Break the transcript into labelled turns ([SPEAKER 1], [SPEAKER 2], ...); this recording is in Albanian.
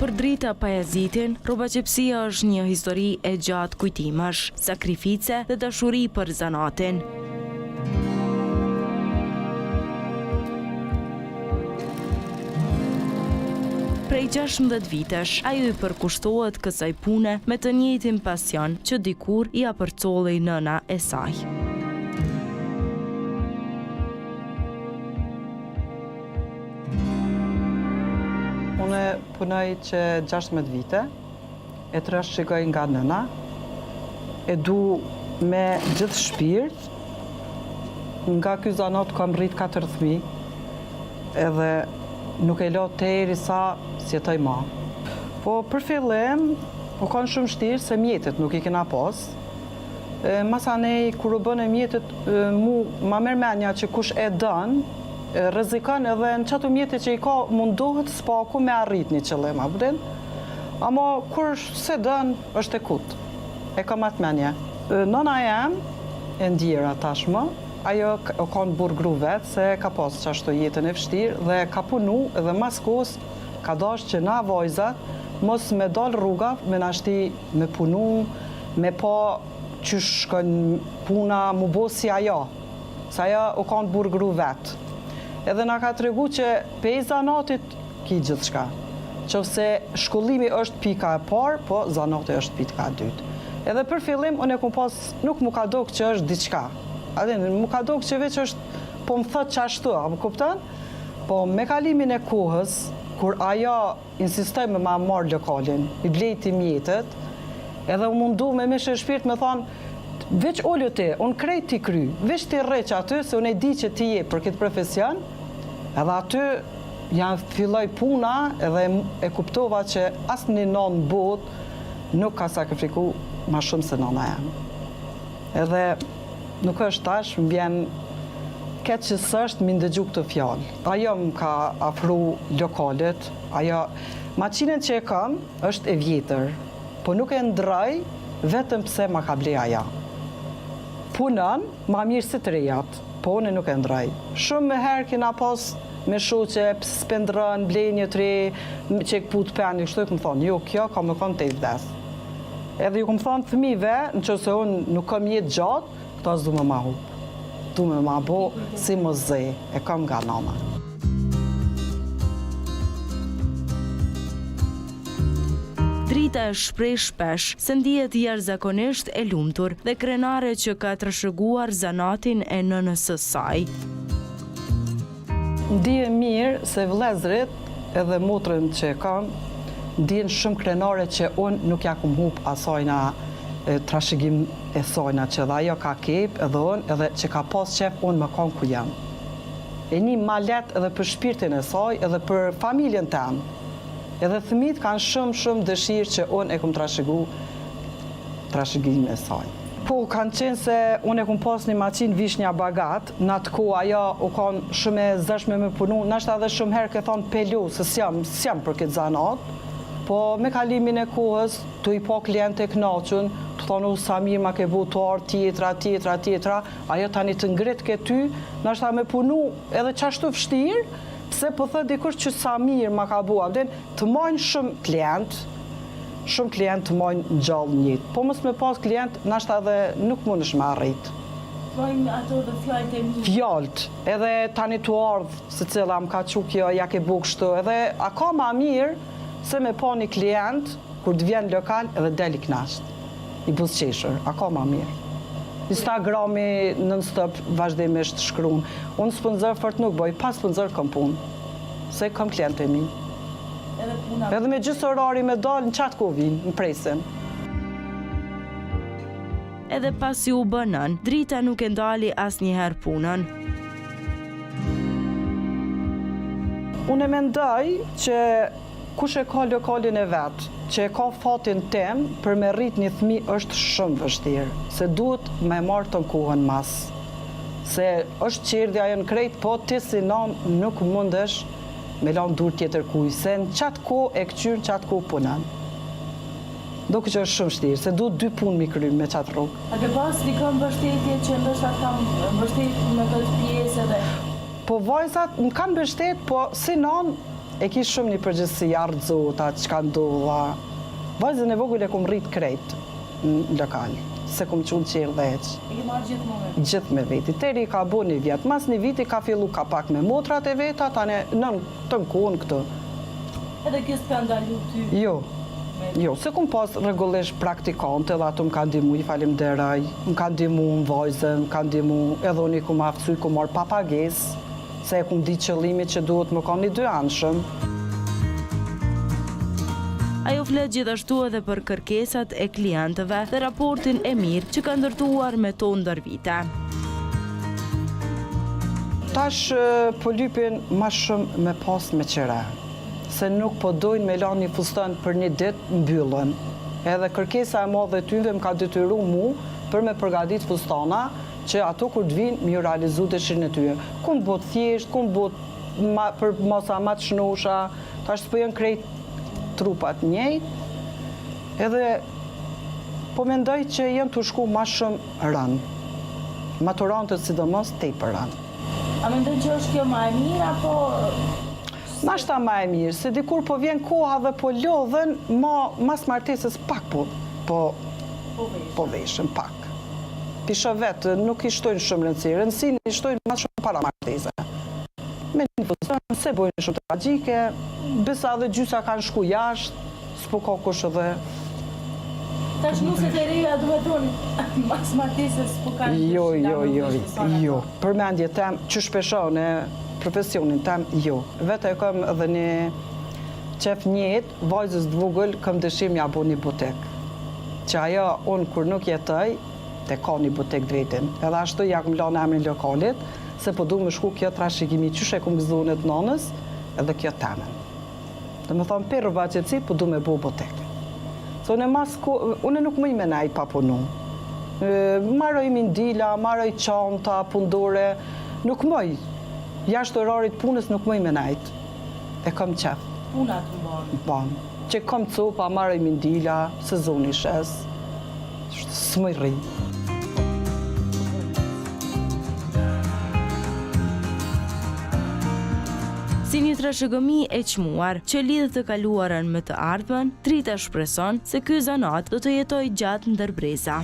[SPEAKER 1] Për Drita Pajazitin, rrobaqepsia është një histori e gjatë kujtimesh, sakrifice dhe dashuri për zanatin. Prej 16 vitesh, ajo i përkushtohet kësaj pune me të njëjtin pasion që dikur i apërcollej nëna e saj.
[SPEAKER 2] Unë punoj që 16 vite, e trashëgoj nga nëna, e du me gjithë shpirt, nga ky zanat kam rrit 4 fëmijë, edhe nuk e lo deri sa s'jetoj ma. Po për fillim, u kanë shumë vështirë se mjetet nuk i kena pas. Masanej, kur u bën e mjetet, mu ma merr menja që kush e dën, rrezikon edhe në çato mjetet që i ka mundohet spaku me arrit një qëllim, apo ama kur se dën, është e kut. E ka matë menje. Nëna jam e ndjera tashmë, ajo ka në burë gru vetë, se ka pas qashtu jetën e vështirë dhe ka punu edhe mas kohës ka dash që na vajzat mos me dal rruga, me nashti me punu, me pa që shkën puna mu bo si ajo, se ajo o ka në burë gru vetë. Edhe na ka të regu që pej zanatit ki gjithë shka, qofse shkollimi është pika e parë, po zanati është pika e dytë. Edhe për fillim, unë e kum pas, nuk mu ka dok që është diçka. Mu ka dok që veç është, po më thët që ashtu, apo kupton? Po me kalimin e kohës, kur ajo insistoj me ma marrë lokalin, i blejti mjetet, edhe u mundu me mishe shpirt me thonë, veç ollu ti, unë krejt ti kry, veç ti rreq aty, se unë e di që ti je për këtë profesion, edhe aty janë filloj puna, edhe e kuptova që asë një nonë bot nuk ka sakrifiku ma shumë se nona jam. Edhe nuk është tash, më bjen këtë që sështë më ndëgju këtë fjallë. Ajo më ka afru lokalit, ajo maqinën që e kam është e vjetër, po nuk e ndraj vetëm pse ma ka blej aja. Punën ma mirë si të rejat, po unë nuk e ndraj. Shumë me herë kina pas me shu që spendrën, blej një tre, që e këput peni, kështu e këmë thonë, jo, kjo ka më konë të i vdes. Edhe ju këmë thonë fëmive, në që se unë nuk kam jetë gjatë, këta s'du me ma hupë. Du me ma bo si më zë, e kam nga nana.
[SPEAKER 1] Drita e shprej shpesh se ndihet jashtëzakonisht e lumtur dhe krenare që ka trashëguar zanatin e nënës së saj.
[SPEAKER 2] Ndije mirë se vëllezrit edhe motrën që e kam, ndijen shumë krenare që unë nuk ja kum hup asajna trashëgim e sajna që dhe ajo ka kep edhe unë edhe që ka pas qef unë më kanë ku jam. E një ma let edhe për shpirtin e saj edhe për familjen tem. Edhe thëmit kanë shumë dëshirë që unë e kum trashëgim e saj. Po kanë qenë se unë e kum pas një maqinë vishnja bagat, në atë ku ajo u kanë shumë e zëshme me punu, nashta edhe shumë herë ke thonë pelu, se s'jam për këtë zanat, po me kalimin e kohës, tu i po kliente e knaqën, të thonë sa mirë ma ke votuar tjetra, ajo tani të ngrit ke ty, nashta me punu edhe qashtu vështirë, pse po thë dikush që sa mirë ma ka bua, të majnë shumë klient të majnë gjallë njëtë, po mos me pas klient, nashta edhe nuk mund është me arrit.
[SPEAKER 1] Majnë ato dhe fjallët e mirë.
[SPEAKER 2] Fjallët, edhe tani të ardhë, se cila më ka qukjo, ja ke bu kështu, edhe a ka ma mirë, se me pa një klient, kur të vjen lokal, edhe del i knasht, i buzqeshër, a ka ma mirë. Instagrami non-stop vazhdimisht shkruan. Unë sponsor fort nuk boj, pas sponsor kam punë, se kam klientë e mi. Edhe me gjithë orari me dalë në qatë ko vinë, në presin.
[SPEAKER 1] Edhe pasi u bënën, Drita nuk e ndali as njëherë punën.
[SPEAKER 2] Unë e mendoj që kush e ka lokalin e vetë, që e ka fatin tem për me rrit një fëmi është shumë vështirë, se duhet me marrë të në kohën mas. Se është qerdja e në krejt, po ti si nanë nuk mundesh me lanë dur tjetër kuj, se në qatë ko e këqyrë, në qatë ko punën. Do që është shumë vështirë, se duhet 2 punë mi krymë me qatë rrugë.
[SPEAKER 1] A ke pas dikon mbështetje që ndoshta kam mbështet me këtë pjesë edhe?
[SPEAKER 2] Po vajzat më kanë mbështet, po si nanë e ki shumë një përgjithësi ardhzota, çka ndodha. Vajzën e vogël e kum rrit krejt në lokal, se kum qunë qelë dhe eq.
[SPEAKER 1] E ke marrë gjithmonë?
[SPEAKER 2] Gjithë me veti. Teri ka bo një vjetë. Mas një viti ka fillu ka pak me motrat e veta, tane nën të nkonë këtë.
[SPEAKER 1] Edhe kjo s'ka ndalu ty?
[SPEAKER 2] Jo, se kum pas rregullisht praktikante dhe ato më kanë ndihmu, i falemnderoj, më kanë ndihmu në vajzën, më kanë ndihmu, edhe unë i kum aftësuj, kum marrë pa pagesë, se e kum di qëllimit që duhet më kanë një 2 anshëm.
[SPEAKER 1] Ajo flet gjithashtu edhe për kërkesat e klientëve dhe raportin e mirë që ka ndërtuar me to ndër vite.
[SPEAKER 2] Tash po lypin ma shumë me pas me qira, se nuk po dojnë me la një fustan për një ditë mbyllën. Edhe kërkesa e madhe tyve më ka detyru mu për me përgadit fustana që ato kur të vinë më realizu dëshirën e tyre. Kum bot thjesht, kum bot për masa ma të shnosha, tash s'po janë krejt trupat njëjtë, edhe po mendoj që jenë të shku ma shumë rënë. Maturantët sidomos tepër rënë.
[SPEAKER 1] A mendoj që është kjo ma e mirë, apo...
[SPEAKER 2] Nashta ma e mirë, se dikur po vjen koha dhe po lodhen, mas martesës pak po veshën, pak. Pisha vetë, nuk i shtojnë shumë rëndësi, rëndësin i shtojnë ma shumë para martese. Me një fëzën, se bojnë shumë tragjike, besa dhe gjysa kanë shku jashtë, s'po ka kush edhe...
[SPEAKER 1] Tash nuset e reja duhet unë, mas martesës s'po kanë...
[SPEAKER 2] Jo. Përmendje tem, që shpeshon e profesionin tem, jo. Vete e kam edhe një qef njët, vajzës dvogël, kam dëshim ja bo një butek. Që ajo, unë kur nuk jetoj, te ka një butek vetin. Edhe ashtu ja kum lanë emrin lokalit, se po du më shku kjo trashëgimi qyshe kum gëzonet nonës, edhe kjo temen. Dhe me thonë, për rëvaqetësi, po du me bo butek. Se une nuk mëj me nej pa punu. Maroj mindila, maroj qanta, pundore, nuk mëj. Jashtë orarit punës nuk mëj me nejt. E kam qef.
[SPEAKER 1] Punat më banë?
[SPEAKER 2] Banë. Që kam copa, maroj mindila, sezoni shes. S'mëj rri.
[SPEAKER 1] Si një trashëgëmi e çmuar që lidhet të kaluarën me të ardhmen, Trita shpreson se ky zanat do të jetojë gjatë ndër breza.